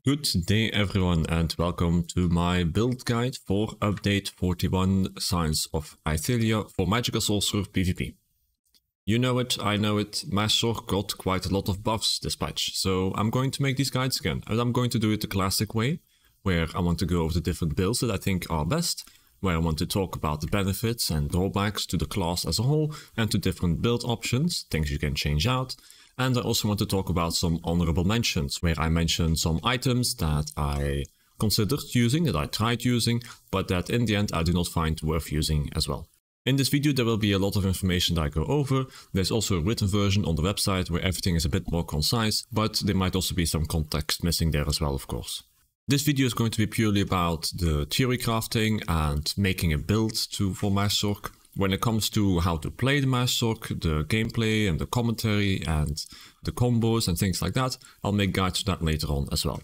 Good day everyone and welcome to my build guide for update 41 Scions of Ithelia for Magicka Sorcerer PvP. You know it, I know it, MagSorc got quite a lot of buffs this patch, so I'm going to make these guides again, and I'm going to do it the classic way, where I want to go over the different builds that I think are best, where I want to talk about the benefits and drawbacks to the class as a whole, and to different build options, things you can change out. And I also want to talk about some honorable mentions, where I mention some items that I considered using, that I tried using, but that in the end I do not find worth using as well. In this video there will be a lot of information that I go over. There's also a written version on the website where everything is a bit more concise, but there might also be some context missing there as well, of course. This video is going to be purely about the theory crafting and making a build for MagSorc. When it comes to how to play the MagSorc, the gameplay and the commentary and the combos and things like that, I'll make guides to that later on as well.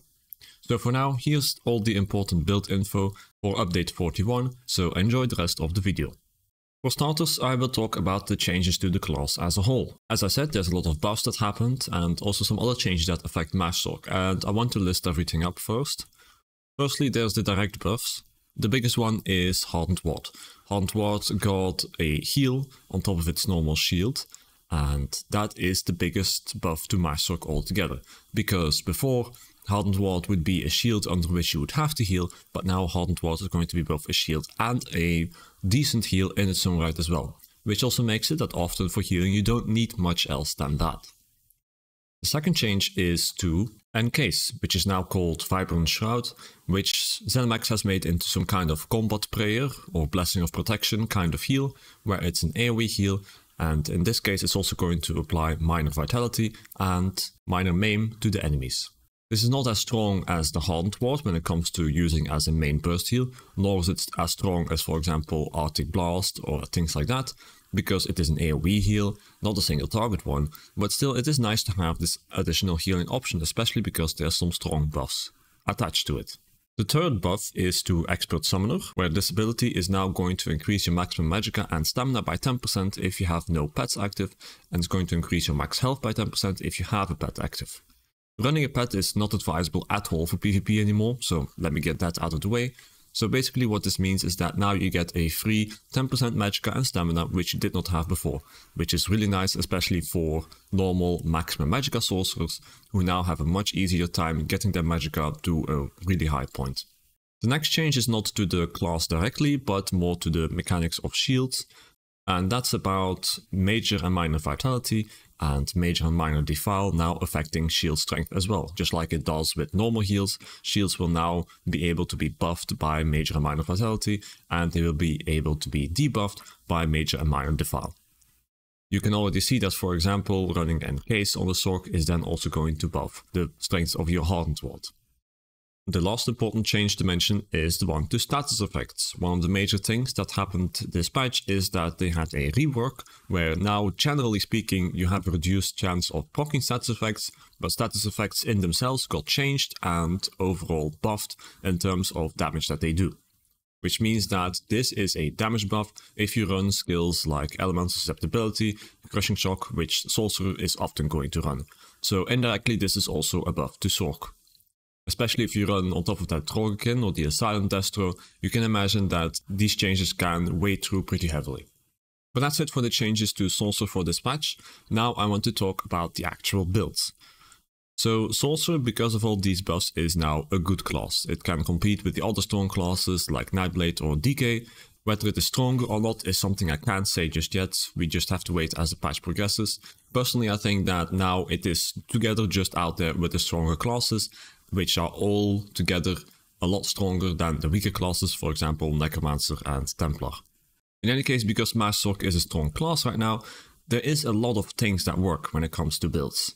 So for now, here's all the important build info for update 41, so enjoy the rest of the video. For starters, I will talk about the changes to the class as a whole. As I said, there's a lot of buffs that happened and also some other changes that affect MagSorc, and I want to list everything up first. Firstly, there's the direct buffs. The biggest one is Hardened Ward. Hardened Ward got a heal on top of its normal shield, and that is the biggest buff to MagSorc altogether, because before Hardened Ward would be a shield under which you would have to heal, but now Hardened Ward is going to be both a shield and a decent heal in its own right as well, which also makes it that often for healing you don't need much else than that. The second change is to Encase, which is now called Vibrant Shroud, which ZeniMax has made into some kind of combat prayer or blessing of protection kind of heal, where it's an AoE heal, and in this case it's also going to apply minor vitality and minor maim to the enemies. This is not as strong as the Hardened Ward when it comes to using as a main burst heal, nor is it as strong as, for example, Arctic Blast or things like that, because it is an AoE heal, not a single target one, but still it is nice to have this additional healing option, especially because there are some strong buffs attached to it. The third buff is to Expert Summoner, where this ability is now going to increase your maximum magicka and stamina by 10% if you have no pets active, and it's going to increase your max health by 10% if you have a pet active. Running a pet is not advisable at all for PvP anymore, so let me get that out of the way. So basically what this means is that now you get a free 10% magicka and stamina, which you did not have before, which is really nice, especially for normal maximum magicka sorcerers who now have a much easier time getting their magicka to a really high point. The next change is not to the class directly, but more to the mechanics of shields, and that's about major and minor vitality and major and minor defile now affecting shield strength as well. Just like it does with normal heals, shields will now be able to be buffed by major and minor vitality, and they will be able to be debuffed by major and minor defile. You can already see that, for example, running Encase on the Sorc is then also going to buff the strength of your Hardened Ward. The last important change to mention is the one to status effects. One of the major things that happened this patch is that they had a rework, where now, generally speaking, you have a reduced chance of proccing status effects, but status effects in themselves got changed and overall buffed in terms of damage that they do. Which means that this is a damage buff if you run skills like Elemental Susceptibility, Crushing Shock, which Sorcerer is often going to run. So indirectly this is also a buff to Sorc. Especially if you run on top of that Drogekin or the Asylum Destro, you can imagine that these changes can weigh through pretty heavily. But that's it for the changes to Sorcerer for this patch. Now I want to talk about the actual builds. So Sorcerer, because of all these buffs, is now a good class. It can compete with the other strong classes like Nightblade or DK. Whether it is stronger or not is something I can't say just yet, we just have to wait as the patch progresses. Personally, I think that now it is together just out there with the stronger classes, which are all together a lot stronger than the weaker classes, for example Necromancer and Templar. In any case, because MagSorc is a strong class right now, there is a lot of things that work when it comes to builds.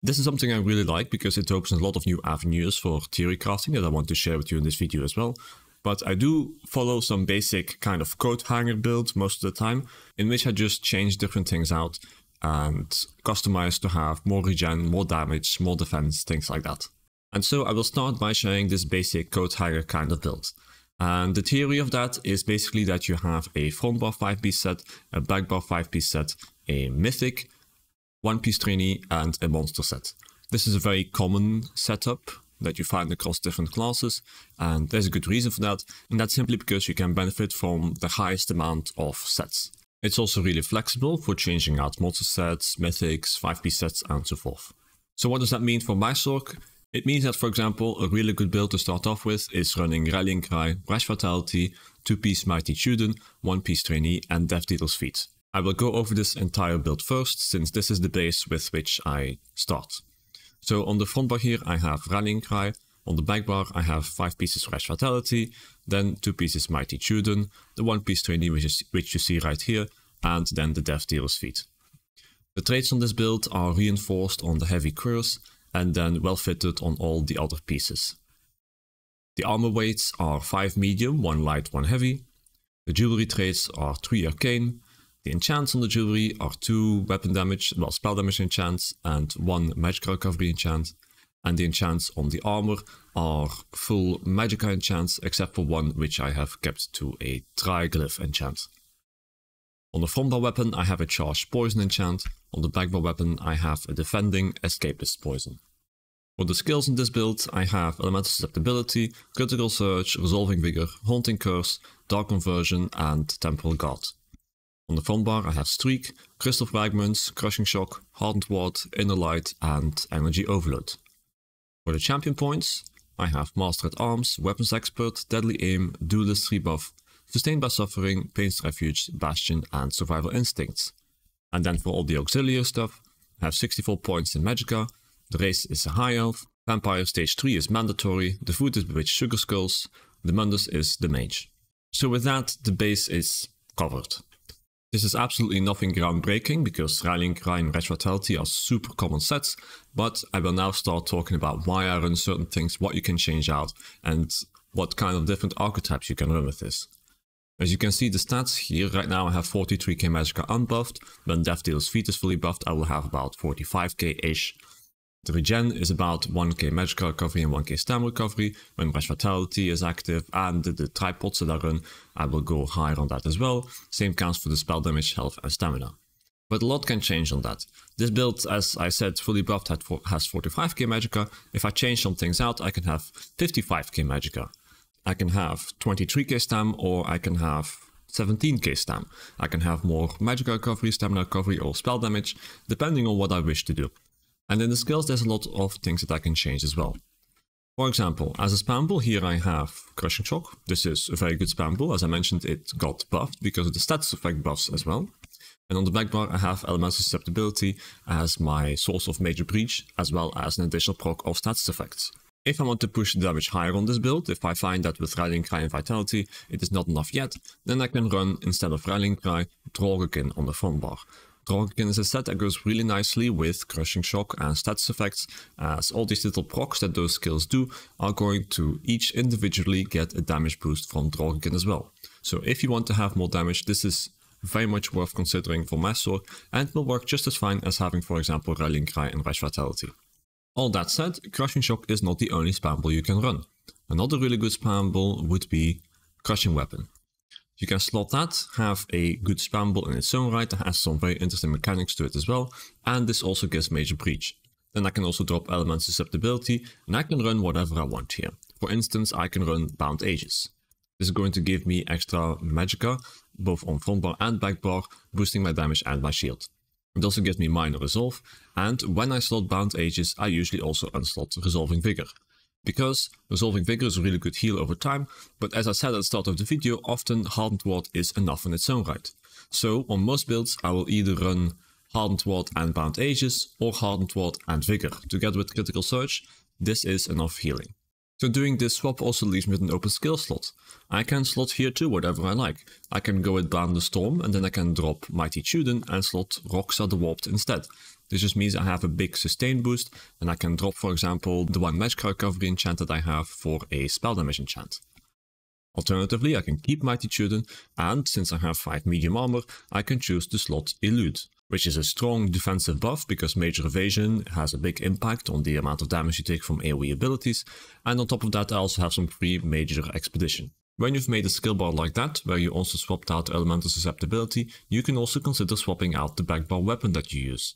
This is something I really like because it opens a lot of new avenues for theory crafting that I want to share with you in this video as well. But I do follow some basic kind of coat hanger builds most of the time, in which I just change different things out and customize to have more regen, more damage, more defense, things like that. And so I will start by sharing this basic coat hanger kind of build. And the theory of that is basically that you have a front bar 5-piece set, a back bar 5-piece set, a mythic, 1-piece trainee, and a monster set. This is a very common setup that you find across different classes, and there's a good reason for that, and that's simply because you can benefit from the highest amount of sets. It's also really flexible for changing out monster sets, mythics, 5-piece sets, and so forth. So what does that mean for MagSorc? It means that, for example, a really good build to start off with is running Rallying Cry, Rash Vitality, 2-piece Mighty Chuden, 1-piece Trainee, and Death Dealer's Feet. I will go over this entire build first, since this is the base with which I start. So on the front bar here I have Rallying Cry, on the back bar I have 5 pieces Rash Vitality, then 2 pieces Mighty Chuden, the 1-piece Trainee which you see right here, and then the Death Dealer's Feet. The traits on this build are reinforced on the heavy curse, and then well fitted on all the other pieces. The armor weights are 5 medium, 1 light, 1 heavy. The jewelry traits are 3 arcane. The enchants on the jewelry are 2 weapon damage, well, spell damage enchants, and 1 magicka recovery enchant. And the enchants on the armor are full magicka enchants, except for 1 which I have kept to a triglyph enchant. On the front bar weapon I have a charged poison enchant, on the back bar weapon I have a defending escapist poison. For the skills in this build I have elemental susceptibility, critical surge, resolving vigor, haunting curse, dark conversion, and temporal guard. On the front bar I have streak, crystal fragments, crushing shock, hardened ward, inner light, and energy overload. For the champion points I have master at arms, weapons expert, deadly aim, duelist rebuff, sustained by suffering, pain's refuge, bastion, and survival instincts. And then for all the auxiliary stuff, I have 64 points in magicka, the race is a high elf, vampire stage 3 is mandatory, the food is bewitched sugar skulls, the mundus is the mage. So with that, the base is covered. This is absolutely nothing groundbreaking because Rallying Cry and Rash Vitality are super common sets, but I will now start talking about why I run certain things, what you can change out, and what kind of different archetypes you can run with this. As you can see the stats here, right now I have 43k magicka unbuffed. When Death Dealer's Feet is fully buffed I will have about 45k-ish. The regen is about 1k magicka recovery and 1k stam recovery. When Rash Vitality is active and the tripods that I run, I will go higher on that as well. Same counts for the spell damage, health and stamina. But a lot can change on that. This build, as I said, fully buffed has 45k magicka. If I change some things out I can have 55k magicka. I can have 23k stam or I can have 17k stam. I can have more magicka recovery, stamina recovery or spell damage, depending on what I wish to do. And in the skills there's a lot of things that I can change as well. For example, as a spam bull here I have Crushing Shock. This is a very good spam bull. As I mentioned, it got buffed because of the stats effect buffs as well. And on the back bar I have elemental susceptibility as my source of major breach, as well as an additional proc of stats effects. If I want to push the damage higher on this build, if I find that with Rallying Cry and Vitality it is not enough yet, then I can run, instead of Rallying Cry, Drogekin on the front bar. Drogekin is a set that goes really nicely with Crushing Shock and stats effects, as all these little procs that those skills do are going to each individually get a damage boost from Drogekin as well. So if you want to have more damage, this is very much worth considering for MagSorc and will work just as fine as having, for example, Rallying Cry and Rash Vitality. All that said, Crushing Shock is not the only spam bull you can run. Another really good spam bull would be Crushing Weapon. You can slot that, have a good spam bull in its own right that has some very interesting mechanics to it as well, and this also gives major breach. Then I can also drop elemental susceptibility and I can run whatever I want here. For instance, I can run Bound Aegis. This is going to give me extra magicka, both on front bar and back bar, boosting my damage and my shield. It also gives me minor resolve, and when I slot Bound Aegis I usually also unslot Resolving Vigor. Because Resolving Vigor is a really good heal over time, but as I said at the start of the video, often Hardened Ward is enough in its own right. So on most builds I will either run Hardened Ward and Bound Aegis, or Hardened Ward and Vigor. Together with Critical Surge, this is enough healing. So doing this swap also leaves me with an open skill slot. I can slot here too whatever I like. I can go with Bound the Storm and then I can drop Mighty Chuden and slot Roxa the Warped instead. This just means I have a big sustain boost and I can drop, for example, the 1 magicka recovery enchant that I have for a spell damage enchant. Alternatively, I can keep Mighty Chuden, and since I have 5 medium armor, I can choose to slot Elude, which is a strong defensive buff because major evasion has a big impact on the amount of damage you take from AoE abilities, and on top of that I also have some free major expedition. When you've made a skill bar like that, where you also swapped out elemental susceptibility, you can also consider swapping out the back bar weapon that you use.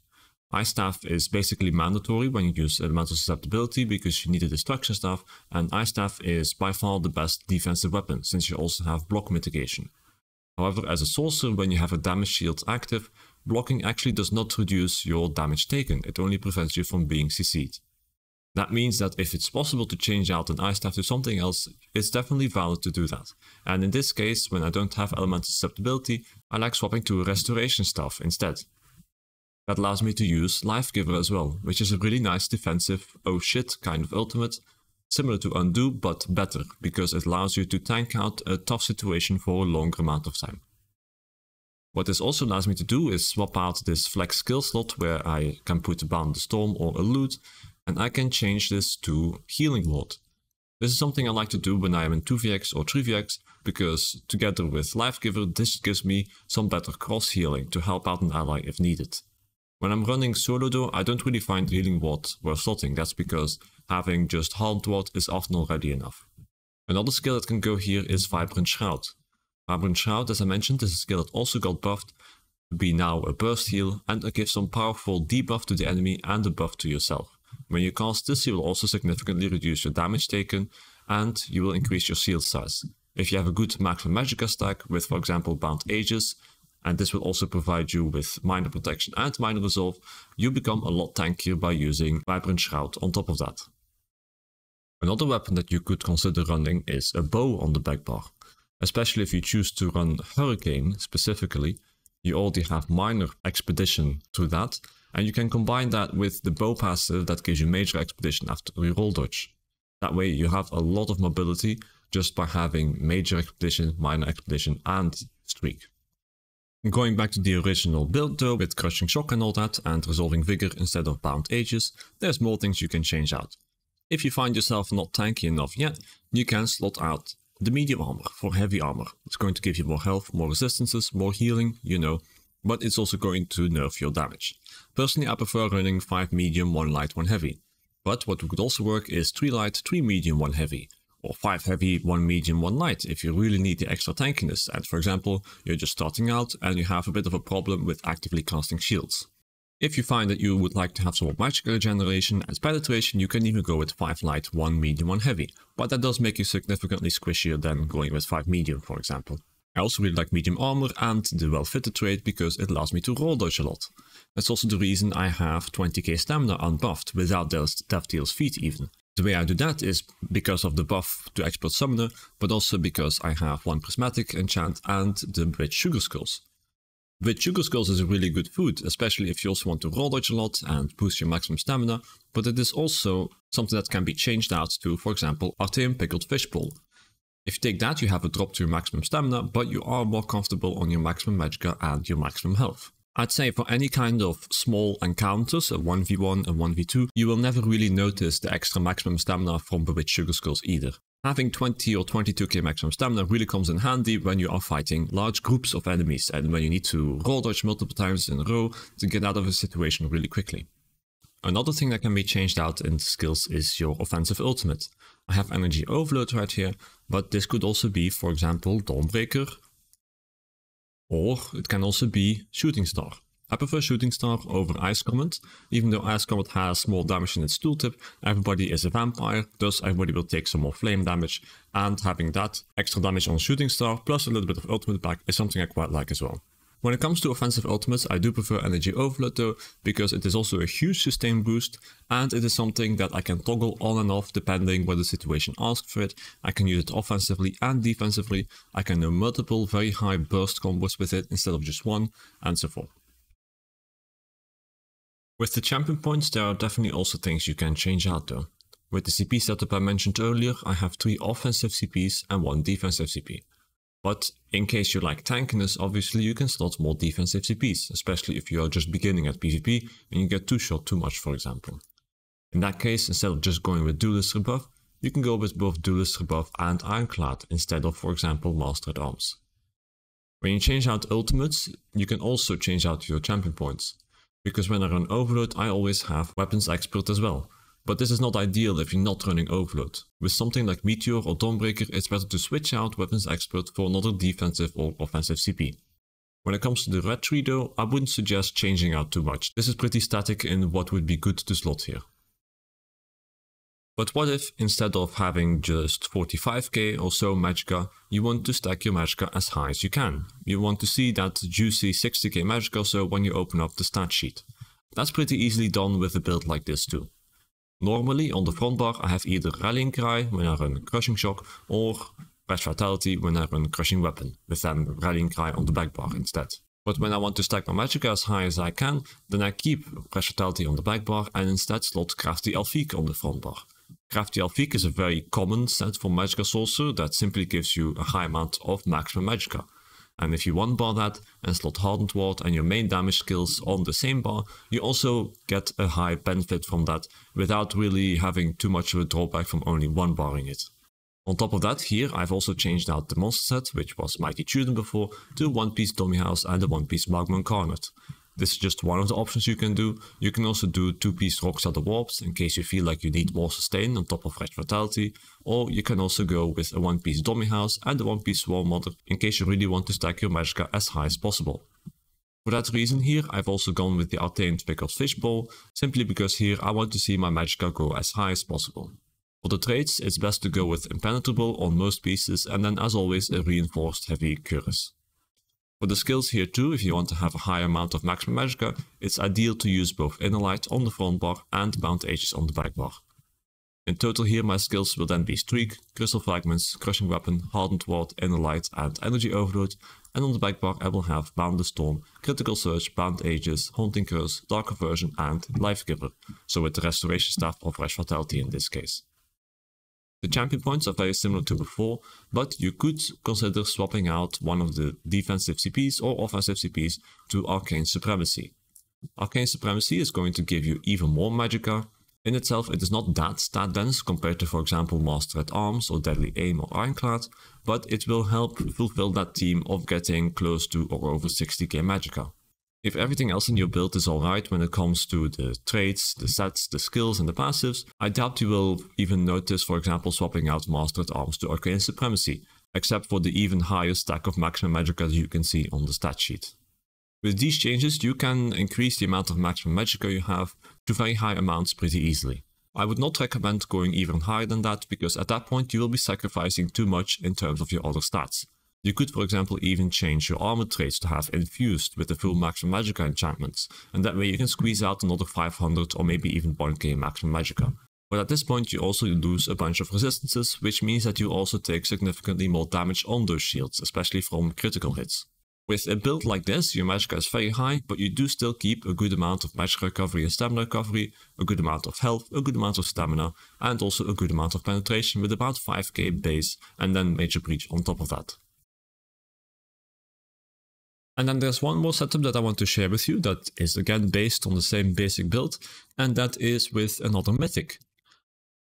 Ice Staff is basically mandatory when you use elemental susceptibility because you need a destruction staff, and Ice Staff is by far the best defensive weapon since you also have block mitigation. However, as a sorcerer, when you have a damage shield active, blocking actually does not reduce your damage taken, it only prevents you from being CC'd. That means that if it's possible to change out an Ice Staff to something else, it's definitely valid to do that. And in this case, when I don't have elemental susceptibility, I like swapping to a restoration staff instead. That allows me to use Life Giver as well, which is a really nice defensive oh shit kind of ultimate, similar to Undo but better, because it allows you to tank out a tough situation for a longer amount of time. What this also allows me to do is swap out this flex skill slot where I can put Bound the Storm or a loot, and I can change this to Healing Ward. This is something I like to do when I am in 2vx or 3vx, because together with Life Giver this gives me some better cross healing to help out an ally if needed. When I'm running solo though, I don't really find Healing Ward worth slotting, that's because having just Harmed Ward is often already enough. Another skill that can go here is Vibrant Shroud. Vibrant Shroud, as I mentioned, is a skill that also got buffed to be now a burst heal, and it gives some powerful debuff to the enemy and a buff to yourself. When you cast this, you will also significantly reduce your damage taken, and you will increase your shield size. If you have a good maximum magicka stack with, for example, Bound Aegis, and this will also provide you with minor protection and minor resolve, you become a lot tankier by using Vibrant Shroud on top of that. Another weapon that you could consider running is a bow on the back bar. Especially if you choose to run Hurricane specifically, you already have minor expedition through that, and you can combine that with the bow passive that gives you major expedition after reroll dodge. That way you have a lot of mobility just by having major expedition, minor expedition and streak. Going back to the original build though, with Crushing Shock and all that, and Resolving Vigor instead of Bound Aegis, there's more things you can change out. If you find yourself not tanky enough yet, you can slot out the medium armor for heavy armor. It's going to give you more health, more resistances, more healing, you know, but it's also going to nerf your damage. Personally, I prefer running 5 medium, 1 light, 1 heavy. But what could also work is 3 light, 3 medium, 1 heavy. Or 5 heavy, 1 medium, 1 light if you really need the extra tankiness, and for example, you're just starting out and you have a bit of a problem with actively casting shields. If you find that you would like to have some more magicka regeneration and penetration, you can even go with 5 light, 1 medium, 1 heavy, but that does make you significantly squishier than going with 5 medium, for example. I also really like medium armor and the well-fitted trait because it allows me to roll dodge a lot. That's also the reason I have 20k stamina unbuffed without Death Deals Feat even. The way I do that is because of the buff to Expert Summoner, but also because I have 1 Prismatic enchant and the Bridge Sugar Skulls. Bridge Sugar Skulls is a really good food, especially if you also want to roll dodge a lot and boost your maximum stamina, but it is also something that can be changed out to, for example, Arteum Pickled Fishbowl. If you take that, you have a drop to your maximum stamina, but you are more comfortable on your maximum magicka and your maximum health. I'd say for any kind of small encounters, a 1v1 and 1v2, you will never really notice the extra maximum stamina from Bewitched Sugar Skulls either. Having 20 or 22k maximum stamina really comes in handy when you are fighting large groups of enemies and when you need to roll dodge multiple times in a row to get out of a situation really quickly. Another thing that can be changed out in skills is your offensive ultimate. I have Energy Overload right here, but this could also be, for example, Dawnbreaker, or it can also be Shooting Star. I prefer Shooting Star over Ice Comet. Even though Ice Comet has more damage in its tooltip, everybody is a vampire, thus everybody will take some more flame damage, and having that extra damage on Shooting Star plus a little bit of ultimate back is something I quite like as well. When it comes to offensive ultimates, I do prefer Energy Overload though, because it is also a huge sustain boost, and it is something that I can toggle on and off depending what the situation asks for it. I can use it offensively and defensively, I can do multiple very high burst combos with it instead of just one, and so forth. With the champion points, there are definitely also things you can change out though. With the CP setup I mentioned earlier, I have 3 offensive CPs and 1 defensive CP. But in case you like tankiness, obviously you can slot more defensive CPs, especially if you are just beginning at PvP and you get 2-shot too much, for example. In that case, instead of just going with Duelist Rebuff, you can go with both Duelist Rebuff and Ironclad instead of, for example, Master at Arms. When you change out ultimates, you can also change out your champion points, because when I run Overload I always have Weapons Expert as well. But this is not ideal if you're not running Overload. With something like Meteor or Dawnbreaker, it's better to switch out Weapons Expert for another defensive or offensive CP. When it comes to the red tree though, I wouldn't suggest changing out too much. This is pretty static in what would be good to slot here. But what if, instead of having just 45k or so magicka, you want to stack your magicka as high as you can? You want to see that juicy 60k magicka or so when you open up the stat sheet. That's pretty easily done with a build like this too. Normally on the front bar I have either Rallying Cry when I run Crushing Shock, or Fresh Vitality when I run Crushing Weapon, with then Rallying Cry on the back bar instead. But when I want to stack my magicka as high as I can, then I keep Fresh Vitality on the back bar and instead slot Crafty Elfique on the front bar. Crafty Elfique is a very common set for Magicka Sorcerer that simply gives you a high amount of maximum magicka. And if you one bar that and slot Hardened Ward and your main damage skills on the same bar, you also get a high benefit from that without really having too much of a drawback from only one barring it. On top of that, here I've also changed out the monster set, which was Mighty Tudor before, to a one-piece Dummy House and a one-piece Magma Incarnate. This is just one of the options you can do. You can also do 2-piece Rocksetter Warps in case you feel like you need more sustain on top of Fresh Vitality, or you can also go with a 1-piece Dummy House and a 1-piece Swarm Mother in case you really want to stack your magicka as high as possible. For that reason here, I've also gone with the Artane's Pickled Fishbowl, simply because here I want to see my magicka go as high as possible. For the traits, it's best to go with Impenetrable on most pieces and then as always a Reinforced Heavy Cuirass. For the skills here too, if you want to have a high amount of maximum magicka, it's ideal to use both Inner Light on the front bar and Bound Aegis on the back bar. In total here my skills will then be Streak, Crystal Fragments, Crushing Weapon, Hardened Ward, Inner Light and Energy Overload, and on the back bar I will have Boundless Storm, Critical Surge, Bound Aegis, Haunting Curse, Dark Aversion and Life Giver, so with the Restoration Staff of Fresh Vitality in this case. The champion points are very similar to before, but you could consider swapping out one of the defensive CPs or offensive CPs to Arcane Supremacy. Arcane Supremacy is going to give you even more magicka. In itself it is not that stat dense compared to for example Master at Arms or Deadly Aim or Ironclad, but it will help fulfill that theme of getting close to or over 60k magicka. If everything else in your build is alright when it comes to the traits, the sets, the skills and the passives, I doubt you will even notice for example swapping out Master at Arms to Arcane Supremacy, except for the even higher stack of maximum magicka you can see on the stat sheet. With these changes you can increase the amount of maximum magicka you have to very high amounts pretty easily. I would not recommend going even higher than that because at that point you will be sacrificing too much in terms of your other stats. You could for example even change your armor traits to have infused with the full maximum magicka enchantments, and that way you can squeeze out another 500 or maybe even 1k maximum magicka. But at this point you also lose a bunch of resistances, which means that you also take significantly more damage on those shields, especially from critical hits. With a build like this, your magicka is very high, but you do still keep a good amount of magicka recovery and stamina recovery, a good amount of health, a good amount of stamina, and also a good amount of penetration with about 5k base and then Major Breach on top of that. And then there's one more setup that I want to share with you that is again based on the same basic build, and that is with another mythic.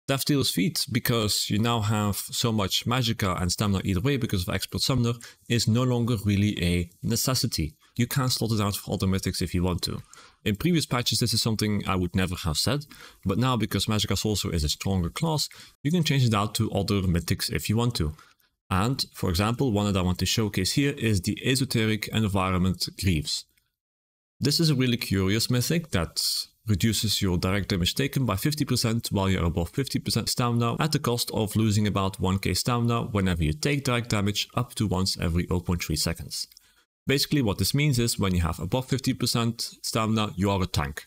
Death Dealer's Feat, because you now have so much magicka and stamina either way because of Expert Summoner, is no longer really a necessity. You can slot it out for other mythics if you want to. In previous patches this is something I would never have said, but now because Magicka Sorcerer is a stronger class, you can change it out to other mythics if you want to. And, for example, one that I want to showcase here is the Esoteric Environment Greaves. This is a really curious mythic that reduces your direct damage taken by 50% while you're above 50% stamina at the cost of losing about 1k stamina whenever you take direct damage up to once every 0.3 seconds. Basically what this means is when you have above 50% stamina you are a tank.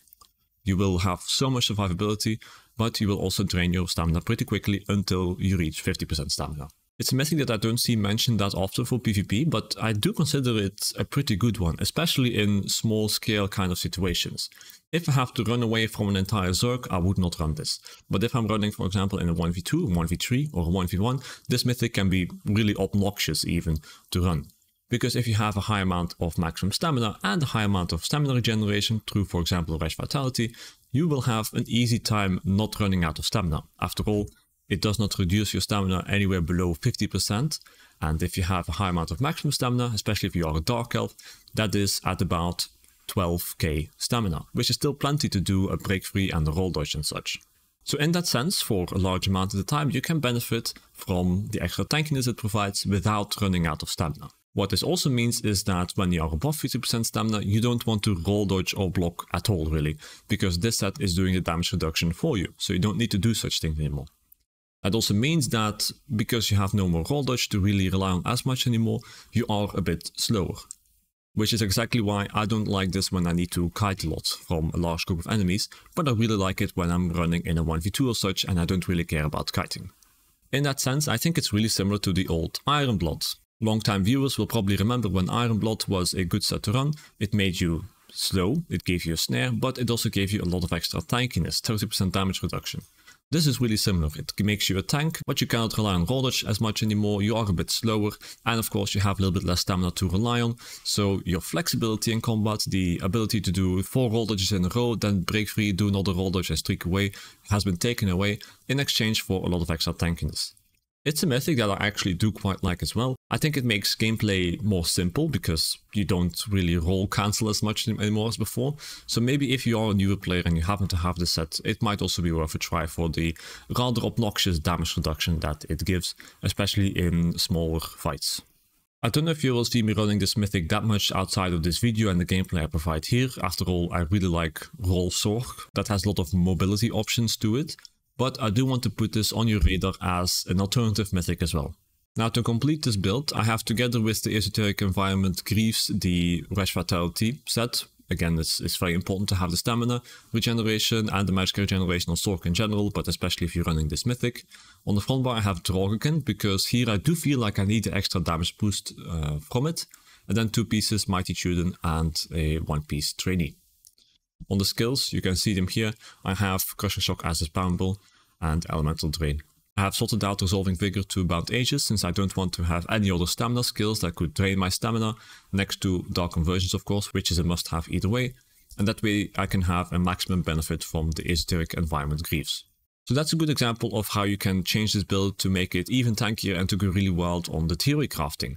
You will have so much survivability, but you will also drain your stamina pretty quickly until you reach 50% stamina. It's a mythic that I don't see mentioned that often for PvP, but I do consider it a pretty good one, especially in small scale kind of situations. If I have to run away from an entire Zerg, I would not run this. But if I'm running, for example, in a 1v2, 1v3 or a 1v1, this mythic can be really obnoxious even to run. Because if you have a high amount of maximum stamina and a high amount of stamina regeneration through, for example, Fresh Vitality, you will have an easy time not running out of stamina. After all, it does not reduce your stamina anywhere below 50%, and if you have a high amount of maximum stamina, especially if you are a Dark Elf, that is at about 12k stamina, which is still plenty to do a break free and a roll dodge and such. So in that sense, for a large amount of the time, you can benefit from the extra tankiness it provides without running out of stamina. What this also means is that when you are above 50% stamina, you don't want to roll dodge or block at all really, because this set is doing the damage reduction for you, so you don't need to do such things anymore. That also means that because you have no more roll dodge to really rely on as much anymore, you are a bit slower. Which is exactly why I don't like this when I need to kite a lot from a large group of enemies, but I really like it when I'm running in a 1v2 or such and I don't really care about kiting. In that sense, I think it's really similar to the old Iron Blood. Long-time viewers will probably remember when Iron Blood was a good set to run. It made you slow, it gave you a snare, but it also gave you a lot of extra tankiness, 30% damage reduction. This is really similar. It makes you a tank, but you cannot rely on roll dodge as much anymore, you are a bit slower, and of course you have a little bit less stamina to rely on, so your flexibility in combat, the ability to do 4 roll dodges in a row, then break free, do another roll dodge and streak away, has been taken away in exchange for a lot of extra tankiness. It's a mythic that I actually do quite like as well. I think it makes gameplay more simple because you don't really roll cancel as much anymore as before. So maybe if you are a newer player and you happen to have this set, it might also be worth a try for the rather obnoxious damage reduction that it gives, especially in smaller fights. I don't know if you will see me running this mythic that much outside of this video and the gameplay I provide here. After all, I really like MagSorc. That has a lot of mobility options to it. But I do want to put this on your radar as an alternative mythic as well. Now to complete this build, I have together with the esoteric environment Greaves the Rash Vitality set. Again, it's very important to have the stamina regeneration and the magicka regeneration on Sorc in general, but especially if you're running this mythic. On the front bar I have Drogiken, because here I do feel like I need the extra damage boost from it. And then 2 pieces Mighty Tudor and a 1-piece trainee. On the skills, you can see them here. I have Crushing Shock as a spawnable and Elemental Drain. I have sorted out Resolving Vigor to Bound Ages, since I don't want to have any other stamina skills that could drain my stamina, next to Dark Conversions of course, which is a must-have either way, and that way I can have a maximum benefit from the esoteric environment Greaves. So that's a good example of how you can change this build to make it even tankier and to go really wild on the theory crafting.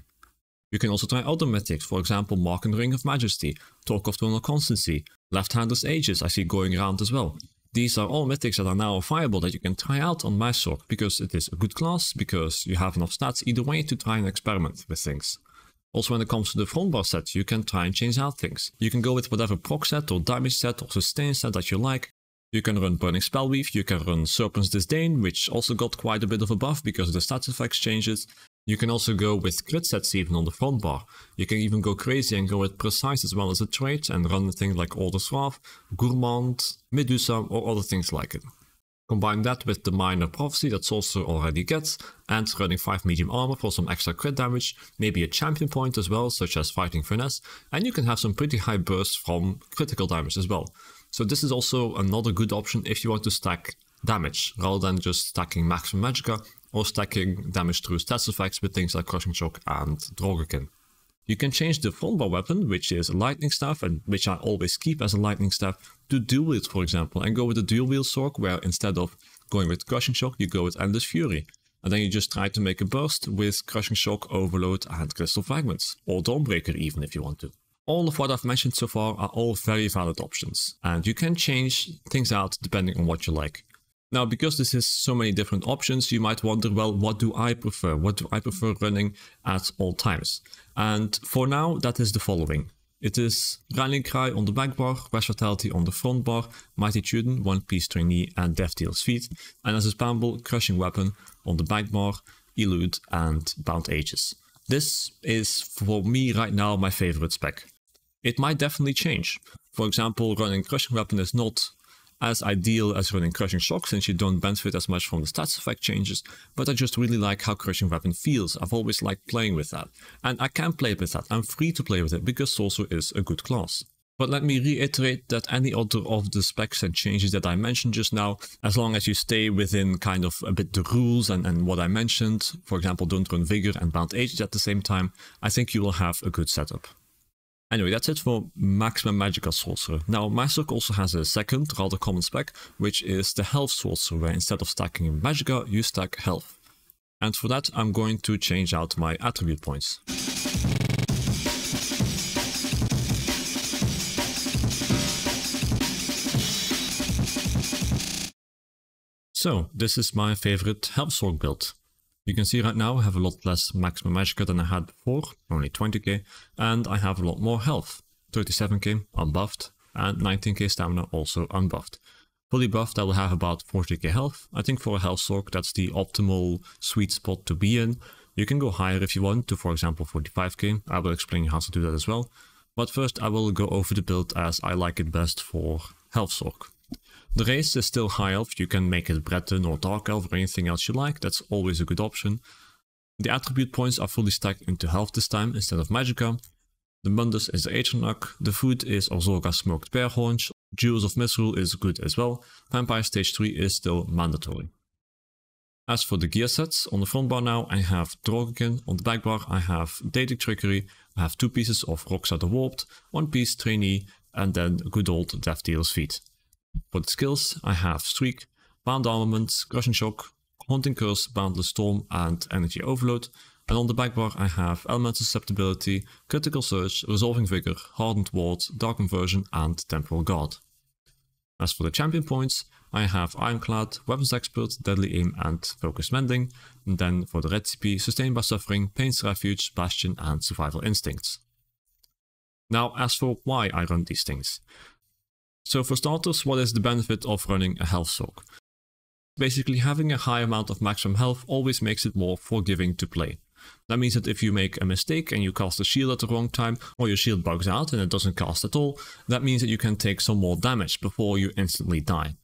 You can also try other mythics, for example Mark and Ring of Majesty, Talk of Tonal Constancy, Left-Hander's Aegis I see going around as well. These are all mythics that are now viable that you can try out on MagSorc, because it is a good class, because you have enough stats either way to try and experiment with things. Also when it comes to the front bar set, you can try and change out things. You can go with whatever proc set or damage set or sustain set that you like. You can run Burning Spellweave, you can run Serpent's Disdain, which also got quite a bit of a buff because of the stats effects changes. You can also go with crit sets even on the front bar. You can even go crazy and go with Precise as well as a trait and run things like Order's Wrath, Gourmand, Medusa or other things like it. Combine that with the Minor Prophecy that Sorcerer already gets, and running 5 medium armor for some extra crit damage, maybe a champion point as well, such as Fighting Finesse, and you can have some pretty high bursts from critical damage as well. So this is also another good option if you want to stack damage, rather than just stacking maximum magicka, or stacking damage through stats effects with things like Crushing Shock and Drogiken. You can change the front bar weapon, which is a lightning staff, and which I always keep as a lightning staff, to dual wield for example, and go with a dual wield Sorc, where instead of going with Crushing Shock, you go with Endless Fury. And then you just try to make a burst with Crushing Shock, Overload and Crystal Fragments, or Dawnbreaker even if you want to. All of what I've mentioned so far are all very valid options, and you can change things out depending on what you like. Now, because this is so many different options, you might wonder, well, what do I prefer? What do I prefer running at all times? And for now, that is the following. It is Rallying Cry on the back bar, Rash Vitality on the front bar, Mighty Tudor, 1-piece trainee and Death Deals Feet, and as a spawnable, Crushing Weapon on the back bar, Elude and Bound Ages. This is, for me right now, my favorite spec. It might definitely change. For example, running Crushing Weapon is not as ideal as running Crushing Shock, since you don't benefit as much from the stats effect changes, but I just really like how Crushing Weapon feels. I've always liked playing with that, and I can play with that. I'm free to play with it because Sorcerer is a good class. But let me reiterate that any other of the specs and changes that I mentioned just now, as long as you stay within kind of a bit the rules and what I mentioned, for example don't run Vigor and Bound Ages at the same time, I think you will have a good setup. Anyway, that's it for Maximum Magicka Sorcerer. Now, MagSorc also has a second, rather common spec, which is the Health Sorcerer, where instead of stacking Magicka, you stack Health. And for that, I'm going to change out my attribute points. So, this is my favorite Health Sorc build. You can see right now I have a lot less maximum magicka than I had before, only 20k, and I have a lot more health, 37k unbuffed, and 19k stamina also unbuffed. Fully buffed, I will have about 40k health. I think for a MagSorc that's the optimal sweet spot to be in. You can go higher if you want to, for example, 45k. I will explain how to do that as well. But first I will go over the build as I like it best for MagSorc. The race is still high elf. You can make it Breton or dark elf or anything else you like. That's always a good option. The attribute points are fully stacked into health this time instead of magicka. The Mundus is the Atronach. The food is Orzorga smoked bear haunch. Jewels of Misrule is good as well. Vampire stage 3 is still mandatory. As for the gear sets, on the front bar now I have Drogokin, on the back bar I have Daedric Trickery, I have 2 pieces of Roxa the Warped, 1 piece Trainee, and then good old Death Dealer's Feet. For the skills I have Streak, Bound Armament, Crushing Shock, Haunting Curse, Boundless Storm and Energy Overload, and on the back bar I have Elemental Susceptibility, Critical Surge, Resolving Vigor, Hardened Ward, Dark Conversion and Temporal Guard. As for the champion points, I have Ironclad, Weapons Expert, Deadly Aim and Focus Mending, and then for the red CP, Sustained by Suffering, Pain's Refuge, Bastion and Survival Instincts. Now as for why I run these things. So for starters, what is the benefit of running a MagSorc? Basically having a high amount of maximum health always makes it more forgiving to play. That means that if you make a mistake and you cast a shield at the wrong time, or your shield bugs out and it doesn't cast at all, that means that you can take some more damage before you instantly die.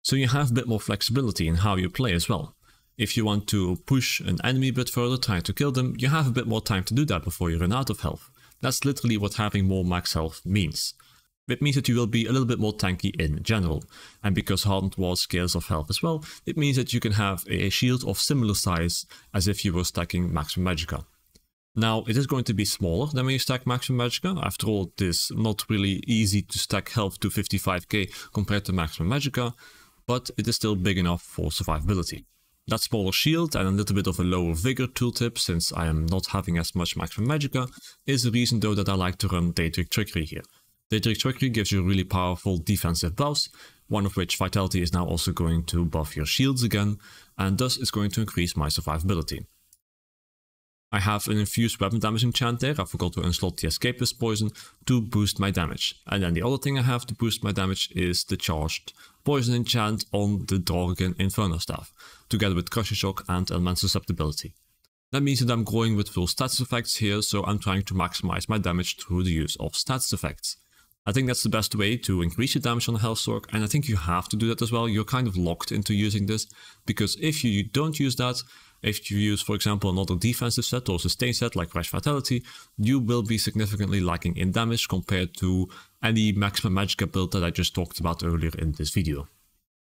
So you have a bit more flexibility in how you play as well. If you want to push an enemy a bit further, trying to kill them, you have a bit more time to do that before you run out of health. That's literally what having more max health means. It means that you will be a little bit more tanky in general. And because Hardened Ward scales of health as well, it means that you can have a shield of similar size as if you were stacking maximum magicka. Now, it is going to be smaller than when you stack maximum magicka. After all, it is not really easy to stack health to 55k compared to maximum magicka, but it is still big enough for survivability. That smaller shield and a little bit of a lower vigor tooltip, since I am not having as much maximum magicka, is the reason though that I like to run Daedric Trickery here. Daedric Trickery gives you really powerful defensive buffs, one of which Vitality is now also going to buff your shields again, and thus is going to increase my survivability. I have an infused weapon damage enchant there. I forgot to unslot the Escapist Poison to boost my damage. And then the other thing I have to boost my damage is the charged Poison enchant on the Drogokin Inferno Staff, together with Crushing Shock and Elemental Susceptibility. That means that I'm going with full status effects here, so I'm trying to maximize my damage through the use of status effects. I think that's the best way to increase your damage on a MagSorc, and I think you have to do that as well. You're kind of locked into using this, because if you don't use that, if you use, for example, another defensive set or sustain set like Crash Vitality, you will be significantly lacking in damage compared to any maximum magicka build that I just talked about earlier in this video.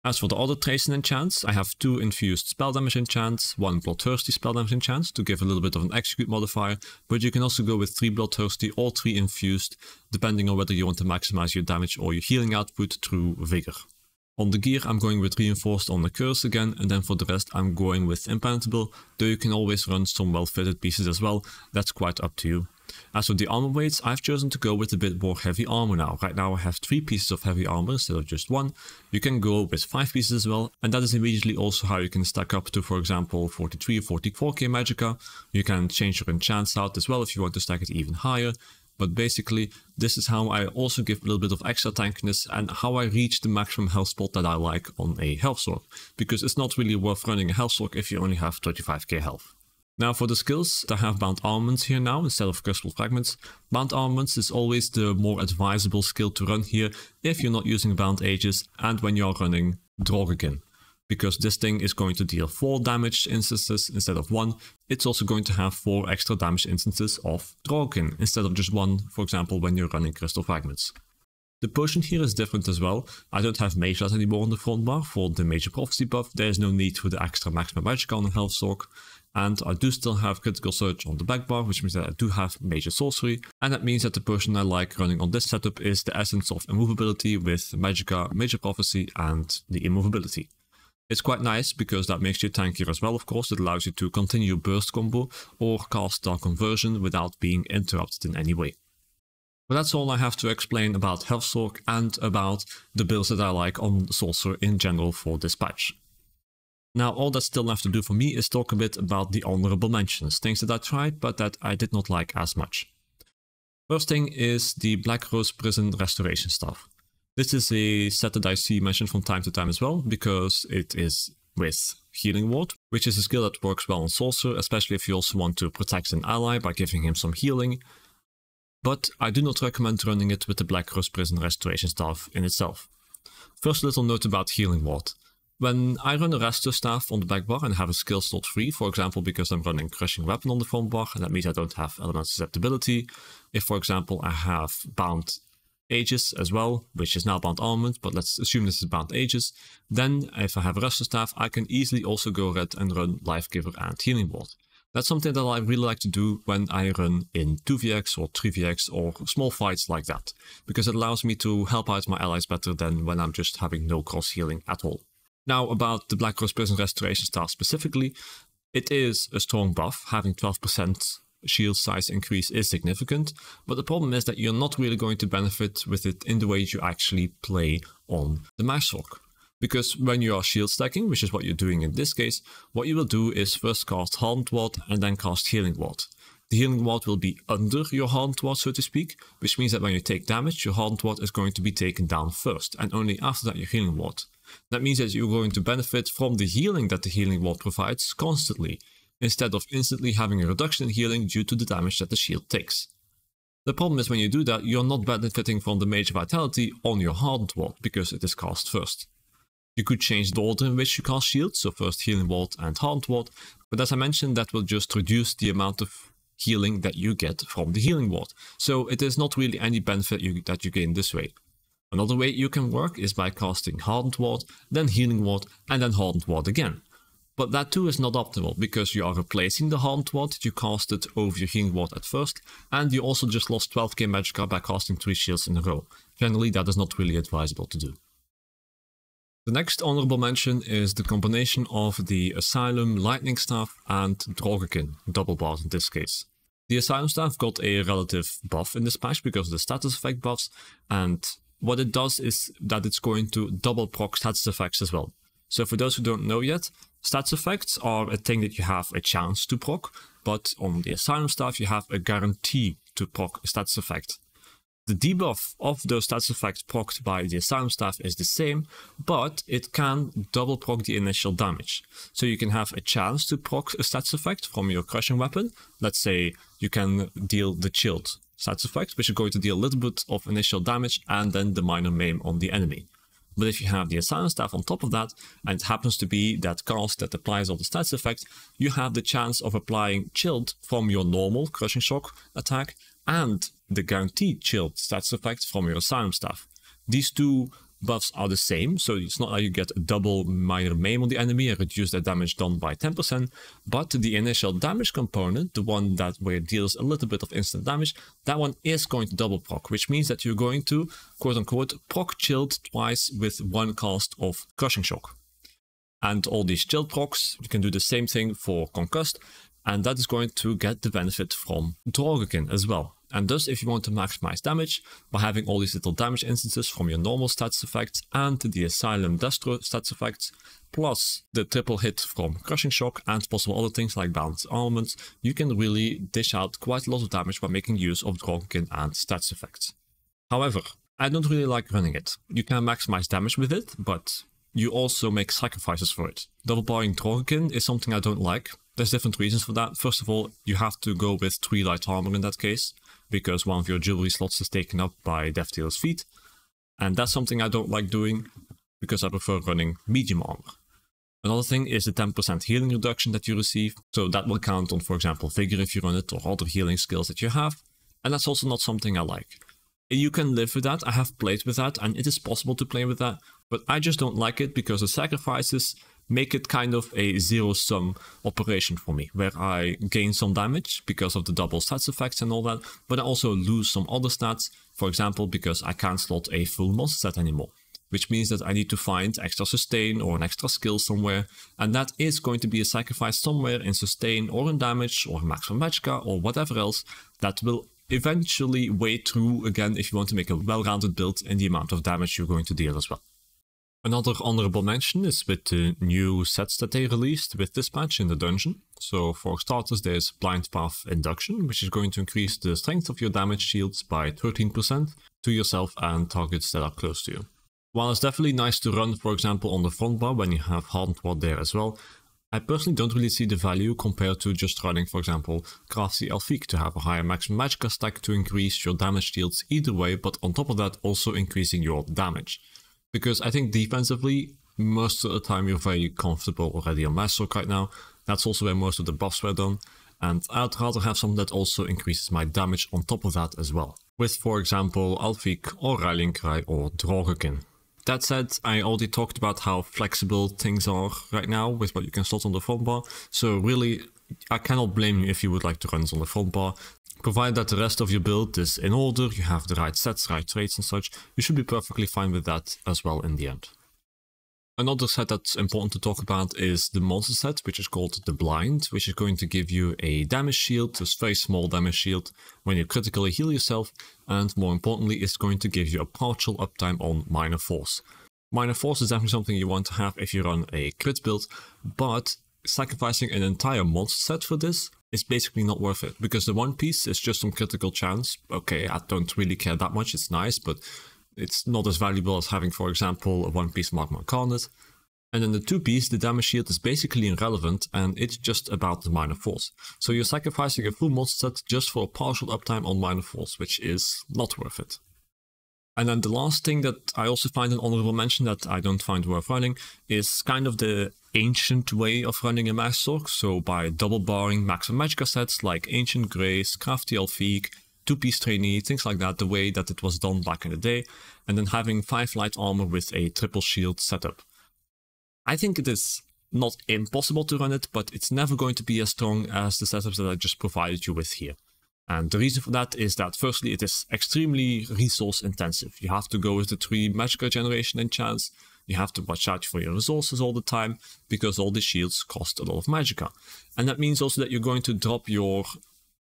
As for the other traits and enchants, I have 2 infused spell damage enchants, 1 bloodthirsty spell damage enchant to give a little bit of an execute modifier, but you can also go with 3 bloodthirsty or 3 infused, depending on whether you want to maximize your damage or your healing output through vigor. On the gear I'm going with reinforced on the curse again, and then for the rest I'm going with impenetrable, though you can always run some well fitted pieces as well, that's quite up to you. As for the armor weights, I've chosen to go with a bit more heavy armor now. Right now I have 3 pieces of heavy armor instead of just 1. You can go with 5 pieces as well, and that is immediately also how you can stack up to, for example, 43 or 44k magicka. You can change your enchants out as well if you want to stack it even higher. But basically, this is how I also give a little bit of extra tankiness and how I reach the maximum health spot that I like on a MagSorc, because it's not really worth running a MagSorc if you only have 35k health. Now for the skills, I have Bound Armaments here now instead of Crystal Fragments. Bound Armaments is always the more advisable skill to run here if you're not using Bound Ages and when you are running Drogokin. Because this thing is going to deal 4 damage instances instead of 1. It's also going to have 4 extra damage instances of Drogokin instead of just 1, for example, when you're running Crystal Fragments. The potion here is different as well. I don't have Mage Light anymore on the front bar for the Major Prophecy buff. There is no need for the extra maximum magicka on the MagSorc. And I do still have Critical Surge on the back bar, which means that I do have Major Sorcery. And that means that the potion I like running on this setup is the Essence of Immovability with magicka, Major Prophecy and the Immovability. It's quite nice because that makes you tankier as well, of course. It allows you to continue your burst combo or cast Dark Conversion without being interrupted in any way. But that's all I have to explain about MagSorc and about the builds that I like on Sorcerer in general for this patch. Now all that's still left to do for me is talk a bit about the honorable mentions, things that I tried but that I did not like as much. First thing is the Black Rose Prison Restoration Staff. This is a set that I see mentioned from time to time as well, because it is with Healing Ward, which is a skill that works well on Sorcerer, especially if you also want to protect an ally by giving him some healing. But I do not recommend running it with the Black Rose Prison Restoration Staff in itself. First, a little note about Healing Ward. When I run a Resto Staff on the back bar and have a skill slot free, for example because I'm running Crushing Weapon on the front bar, and that means I don't have Element Susceptibility. If, for example, I have Bound Aegis as well, which is now Bound Armament, but let's assume this is Bound Aegis, then if I have a Resto Staff, I can easily also go red and run Life Giver and Healing Ward. That's something that I really like to do when I run in 2vx or 3vx or small fights like that, because it allows me to help out my allies better than when I'm just having no cross healing at all. Now about the Black Rose Prison Restoration Staff specifically, it is a strong buff. Having 12% shield size increase is significant, but the problem is that you're not really going to benefit with it in the way you actually play on the MagSorc. Because when you are shield stacking, which is what you're doing in this case, what you will do is first cast Hardened Ward and then cast Healing Ward. The Healing Ward will be under your Hardened Ward, so to speak, which means that when you take damage, your Hardened Ward is going to be taken down first, and only after that your Healing Ward. That means that you're going to benefit from the healing that the Healing Ward provides constantly, instead of instantly having a reduction in healing due to the damage that the shield takes. The problem is when you do that, you're not benefiting from the Major Vitality on your Hardened Ward, because it is cast first. You could change the order in which you cast shields, so first Healing Ward and Hardened Ward, but as I mentioned, that will just reduce the amount of healing that you get from the Healing Ward, so it is not really any benefit that you gain this way. Another way you can work is by casting Hardened Ward, then Healing Ward, and then Hardened Ward again. But that too is not optimal, because you are replacing the Hardened Ward that you casted over your Healing Ward at first, and you also just lost 12k magicka by casting 3 shields in a row. Generally, that is not really advisable to do. The next honorable mention is the combination of the Asylum Lightning Staff and Drogekin, double bars in this case. The Asylum Staff got a relative buff in this patch because of the status effect buffs, and what it does is that it's going to double proc status effects as well. So for those who don't know yet, stats effects are a thing that you have a chance to proc, but on the Asylum Staff you have a guarantee to proc a status effect. The debuff of those stats effects procced by the Asylum Staff is the same, but it can double proc the initial damage. So you can have a chance to proc a stats effect from your Crushing Weapon. Let's say you can deal the Chilled stats effect, which is going to deal a little bit of initial damage and then the minor maim on the enemy. But if you have the Asylum Staff on top of that, and it happens to be that cast that applies all the stats effects, you have the chance of applying Chilled from your normal Crushing Shock attack and the guaranteed Chilled stats effect from your Asylum Staff. These two buffs are the same, so it's not like you get a double minor maim on the enemy and reduce their damage done by 10%, but the initial damage component, the one that where it deals a little bit of instant damage, that one is going to double proc, which means that you're going to, quote unquote, proc Chilled twice with one cast of Crushing Shock. And all these Chilled procs, you can do the same thing for Concussed, and that is going to get the benefit from Drogekin as well. And thus, if you want to maximize damage, by having all these little damage instances from your normal stats effects and the Asylum Destro stats effects, plus the triple hit from Crushing Shock and possible other things like Bound Armaments, you can really dish out quite a lot of damage by making use of Drogekin and stats effects. However, I don't really like running it. You can maximize damage with it, but you also make sacrifices for it. Double barring Drogekin is something I don't like. There's different reasons for that. First of all, you have to go with 3 light armor in that case, because one of your jewelry slots is taken up by Death Dealer's Feet, and that's something I don't like doing, because I prefer running medium armor. Another thing is the 10% healing reduction that you receive, so that will count on, for example, Vigor if you run it, or other healing skills that you have, and that's also not something I like. You can live with that, I have played with that, and it is possible to play with that, but I just don't like it because the sacrifices make it kind of a zero-sum operation for me, where I gain some damage because of the double stats effects and all that, but I also lose some other stats, for example, because I can't slot a full monster set anymore, which means that I need to find extra sustain or an extra skill somewhere, and that is going to be a sacrifice somewhere in sustain or in damage or maximum magicka or whatever else that will eventually weigh through again if you want to make a well-rounded build in the amount of damage you're going to deal as well. Another honorable mention is with the new sets that they released with this patch in the dungeon. So for starters, there's Blind Path Induction, which is going to increase the strength of your damage shields by 13% to yourself and targets that are close to you. While it's definitely nice to run, for example, on the front bar when you have Hardened Ward there as well, I personally don't really see the value compared to just running, for example, Crafty Elfique to have a higher maximum magicka stack to increase your damage shields either way, but on top of that also increasing your damage. Because I think defensively, most of the time you're very comfortable already on MagSorc right now. That's also where most of the buffs were done. And I'd rather have something that also increases my damage on top of that as well. With, for example, Elfique or Rallying Cry or Drogekin. That said, I already talked about how flexible things are right now with what you can slot on the front bar. So really, I cannot blame you if you would like to run this on the front bar. Provided that the rest of your build is in order, you have the right sets, right traits and such, you should be perfectly fine with that as well in the end. Another set that's important to talk about is the monster set, which is called the Blind, which is going to give you a damage shield, a very small damage shield, when you critically heal yourself, and more importantly, it's going to give you a partial uptime on Minor Force. Minor Force is definitely something you want to have if you run a crit build, but sacrificing an entire monster set for this is basically not worth it, because the one piece is just some critical chance. Okay, I don't really care that much, it's nice, but it's not as valuable as having, for example, a one piece Magma Incarnate. And then the two piece, the damage shield, is basically irrelevant, and it's just about the Minor Force. So you're sacrificing a full monster set just for a partial uptime on Minor Force, which is not worth it. And then the last thing that I also find an honorable mention that I don't find worth running is kind of the ancient way of running a MagSorc. So by double barring maximum magicka sets like Ancient Grace, Crafty Elfique, two-piece trainee, things like that, the way that it was done back in the day, and then having 5 light armor with a triple shield setup. I think it is not impossible to run it, but it's never going to be as strong as the setups that I just provided you with here. And the reason for that is that firstly it is extremely resource intensive. You have to go with the 3 magicka generation enchants, you have to watch out for your resources all the time, because all the shields cost a lot of magicka. And that means also that you're going to drop your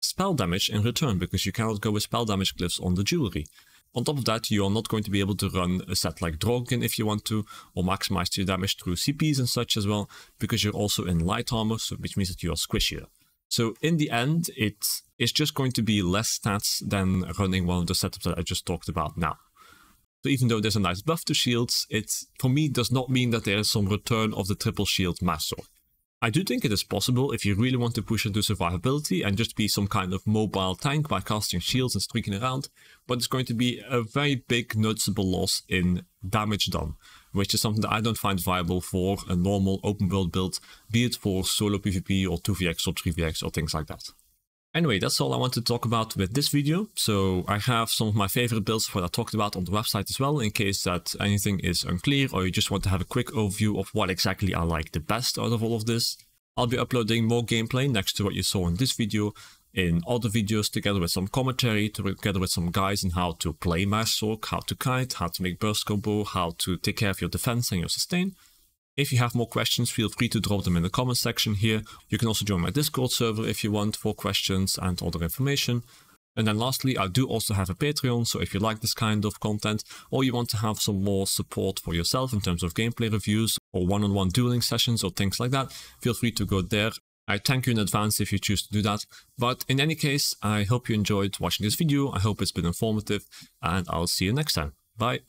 spell damage in return, because you cannot go with spell damage glyphs on the jewelry. On top of that, you are not going to be able to run a set like Drogekin if you want to, or maximize your damage through CPs and such as well, because you're also in light armor, so which means that you are squishier. So in the end, it is just going to be less stats than running one of the setups that I just talked about now. So even though there's a nice buff to shields, it for me does not mean that there is some return of the triple shield MagSorc. I do think it is possible if you really want to push into survivability and just be some kind of mobile tank by casting shields and streaking around, but it's going to be a very big noticeable loss in damage done, which is something that I don't find viable for a normal open world build, be it for solo PvP or 2vx or 3vx or things like that. Anyway, that's all I want to talk about with this video. So I have some of my favorite builds for what I talked about on the website as well, in case that anything is unclear or you just want to have a quick overview of what exactly I like the best out of all of this. I'll be uploading more gameplay next to what you saw in this video, in other videos together with some commentary, together with some guides on how to play MagSorc, how to kite, how to make burst combo, how to take care of your defense and your sustain. If you have more questions, feel free to drop them in the comment section here. You can also join my Discord server if you want for questions and other information. And then lastly, I do also have a Patreon, so if you like this kind of content, or you want to have some more support for yourself in terms of gameplay reviews, or one-on-one dueling sessions or things like that, feel free to go there. I thank you in advance if you choose to do that. But in any case, I hope you enjoyed watching this video, I hope it's been informative, and I'll see you next time. Bye!